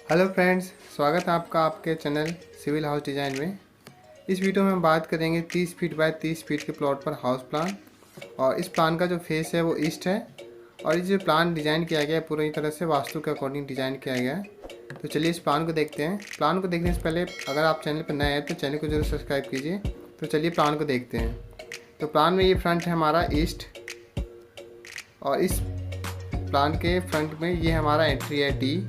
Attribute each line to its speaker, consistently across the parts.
Speaker 1: Hello friends, स्वागत है आपका आपके चैनल सिविल हाउस डिज़ाइन में। इस वीडियो में हम बात करेंगे 30 फीट बाय 30 फीट के प्लॉट पर हाउस प्लान। और इस प्लान का जो फेस है वो ईस्ट है और ये जो प्लान डिज़ाइन किया गया है पूरी तरह से वास्तु के अकॉर्डिंग डिज़ाइन किया गया है। तो चलिए इस प्लान को देखते हैं। प्लान को देखने से पहले अगर आप चैनल पर नए हैं तो चैनल को जरूर सब्सक्राइब कीजिए। तो चलिए प्लान को देखते हैं। तो प्लान में ये फ्रंट है हमारा ईस्ट और इस प्लान के फ्रंट में ये हमारा एंट्री है डी।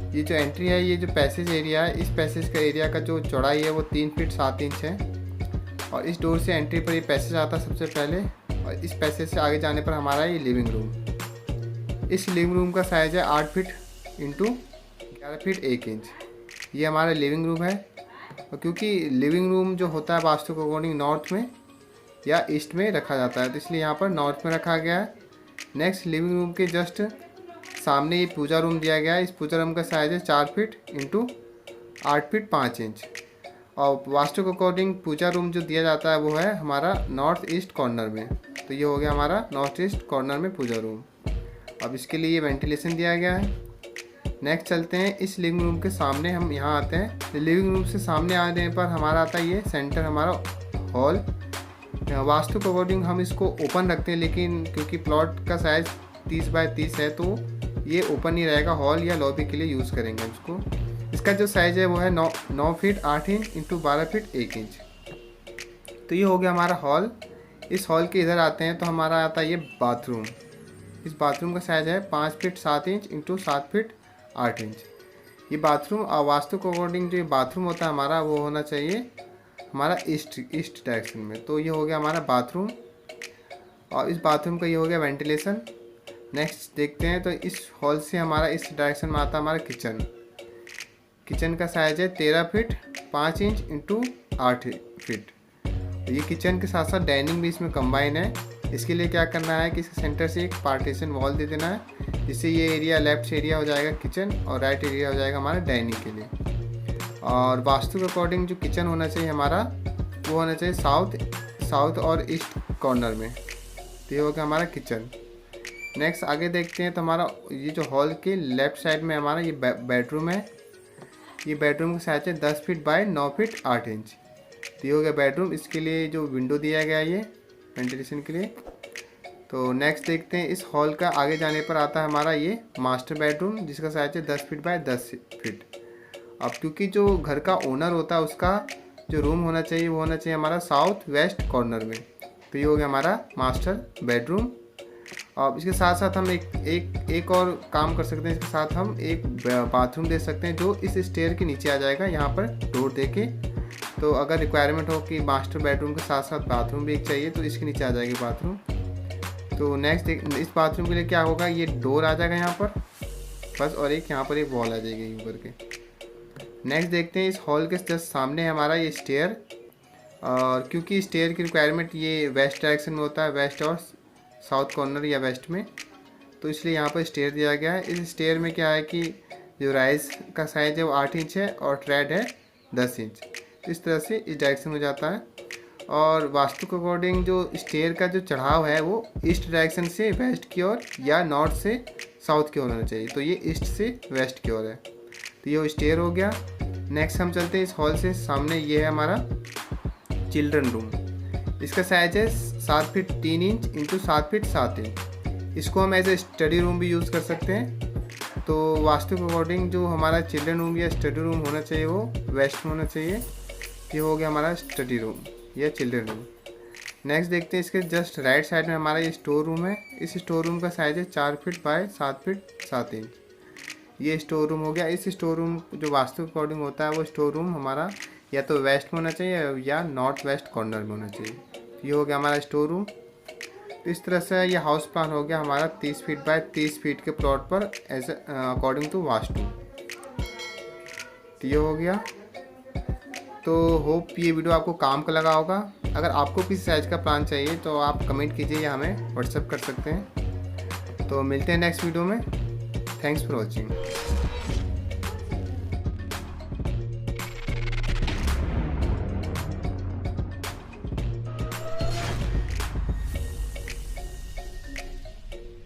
Speaker 1: ये जो एंट्री है, ये जो पैसेज एरिया है, इस पैसेज का एरिया का जो चौड़ाई है वो 3 फीट 7 इंच है। और इस डोर से एंट्री पर ये पैसेज आता है सबसे पहले, और इस पैसेज से आगे जाने पर हमारा ये लिविंग रूम। इस लिविंग रूम का साइज़ है 8 फीट इंटू 11 फीट 1 इंच। ये हमारा लिविंग रूम है। और क्योंकि लिविंग रूम जो होता है वास्तु के अकॉर्डिंग नॉर्थ में या ईस्ट में रखा जाता है, तो इसलिए यहाँ पर नॉर्थ में रखा गया है। नेक्स्ट, लिविंग रूम के जस्ट सामने ये पूजा रूम दिया गया है। इस पूजा रूम का साइज़ है 4 फीट इंटू 8 फीट 5 इंच। और वास्तु के अकॉर्डिंग पूजा रूम जो दिया जाता है वो है हमारा नॉर्थ ईस्ट कॉर्नर में। तो ये हो गया हमारा नॉर्थ ईस्ट कॉर्नर में पूजा रूम। अब इसके लिए ये वेंटिलेशन दिया गया है। नेक्स्ट चलते हैं, इस लिविंग रूम के सामने हम यहाँ आते हैं। लिविंग रूम से सामने आने पर हमारा आता है ये सेंटर हमारा हॉल। वास्तु के अकॉर्डिंग हम इसको ओपन रखते हैं, लेकिन क्योंकि प्लॉट का साइज़ 30 बाय 30 है तो ये ओपन नहीं रहेगा, हॉल या लॉबी के लिए यूज़ करेंगे इसको। इसका जो साइज़ है वो है 9 feet 8 inch into 12 feet 1 inch. तो ये हो गया हमारा हॉल। इस हॉल के इधर आते हैं तो हमारा आता है ये बाथरूम। इस बाथरूम का साइज़ है 5 feet 7 inch into 7 feet 8 inch. ये बाथरूम वास्तु के अकॉर्डिंग जो ये बाथरूम होता है हमारा वो होना चाहिए हमारा ईस्ट डायरेक्शन में। तो ये हो गया हमारा बाथरूम। और इस बाथरूम का ये हो गया वेंटिलेशन। नेक्स्ट देखते हैं, तो इस हॉल से हमारा इस डायरेक्शन में आता है हमारा किचन। किचन का साइज़ है 13 फीट 5 इंच इंटू 8 फीट। ये किचन के साथ साथ डाइनिंग भी इसमें कंबाइन है। इसके लिए क्या करना है कि इसके सेंटर से एक पार्टीशन वॉल दे देना है, जिससे ये एरिया लेफ्ट एरिया हो जाएगा किचन और राइट एरिया हो जाएगा हमारा डाइनिंग के लिए। और वास्तु के अकॉर्डिंग जो किचन होना चाहिए हमारा वो होना चाहिए साउथ और ईस्ट कॉर्नर में। तो ये हो गया हमारा किचन। नेक्स्ट आगे देखते हैं, तो हमारा ये जो हॉल के लेफ़्ट साइड में हमारा ये बेडरूम है। ये बेडरूम का साइज है 10 फीट बाय 9 फीट 8 इंच। तो ये हो गया बेडरूम। इसके लिए जो विंडो दिया गया है ये वेंटिलेशन के लिए। तो नेक्स्ट देखते हैं, इस हॉल का आगे जाने पर आता है हमारा ये मास्टर बेडरूम, जिसका साइज है 10 फीट बाय 10 फीट। अब क्योंकि जो घर का ओनर होता है उसका जो रूम होना चाहिए वो होना चाहिए हमारा साउथ वेस्ट कॉर्नर में। तो ये हो गया हमारा मास्टर बेडरूम। और इसके साथ साथ हम एक और काम कर सकते हैं। इसके साथ हम एक बाथरूम दे सकते हैं जो इस स्टेयर के नीचे आ जाएगा, यहाँ पर डोर देके। तो अगर रिक्वायरमेंट हो कि मास्टर बेडरूम के साथ साथ बाथरूम भी एक चाहिए तो इसके नीचे आ जाएगी बाथरूम। तो नेक्स्ट इस बाथरूम के लिए क्या होगा, ये डोर आ जाएगा यहाँ पर बस, और एक यहाँ पर एक वॉल आ जाएगी ऊपर के। नेक्स्ट देखते हैं, इस हॉल के जस्ट सामने है हमारा ये स्टेयर। और क्योंकि स्टेयर की रिक्वायरमेंट ये वेस्ट डायरेक्शन में होता है, वेस्ट और साउथ कॉर्नर या वेस्ट में, तो इसलिए यहाँ पर स्टेयर दिया गया है। इस स्टेयर में क्या है कि जो राइज का साइज़ है वो 8 इंच है और ट्रेड है 10 इंच। इस तरह से इस डायरेक्शन में जाता है। और वास्तु के अकॉर्डिंग जो स्टेयर का जो चढ़ाव है वो ईस्ट डायरेक्शन से वेस्ट की ओर या नॉर्थ से साउथ की ओर होना चाहिए। तो ये ईस्ट से वेस्ट की ओर है। तो ये स्टेयर हो गया। नेक्स्ट हम चलते हैं, इस हॉल से सामने ये है हमारा चिल्ड्रन रूम। इसका साइज है 7 feet 3 inch into 7 feet 7 inch. इसको हम एज ए स्टडी रूम भी यूज़ कर सकते हैं। तो वास्तु के अकॉर्डिंग जो हमारा चिल्ड्रन रूम या स्टडी रूम होना चाहिए वो वेस्ट में होना चाहिए। ये हो गया हमारा स्टडी रूम या चिल्ड्रन रूम। नेक्स्ट देखते हैं, इसके जस्ट राइट साइड में हमारा ये स्टोर रूम है। इस स्टोर रूम का साइज़ है 4 फीट बाय 7 फीट 7 इंच। ये स्टोर रूम हो गया। इस स्टोर रूम जो वास्तु के अकॉर्डिंग होता है वो स्टोर रूम हमारा या तो वेस्ट में होना चाहिए या नॉर्थ वेस्ट कॉर्नर में होना चाहिए। ये हो गया हमारा स्टोर रूम। तो इस तरह से ये हाउस प्लान हो गया हमारा 30 फीट बाय 30 फीट के प्लॉट पर एज अकॉर्डिंग टू वास्तु। तो ये हो गया। तो होप ये वीडियो आपको काम का लगा होगा। अगर आपको किसी साइज़ का प्लान चाहिए तो आप कमेंट कीजिए या हमें व्हाट्सएप कर सकते हैं। तो मिलते हैं नेक्स्ट वीडियो में। Thanks for watching.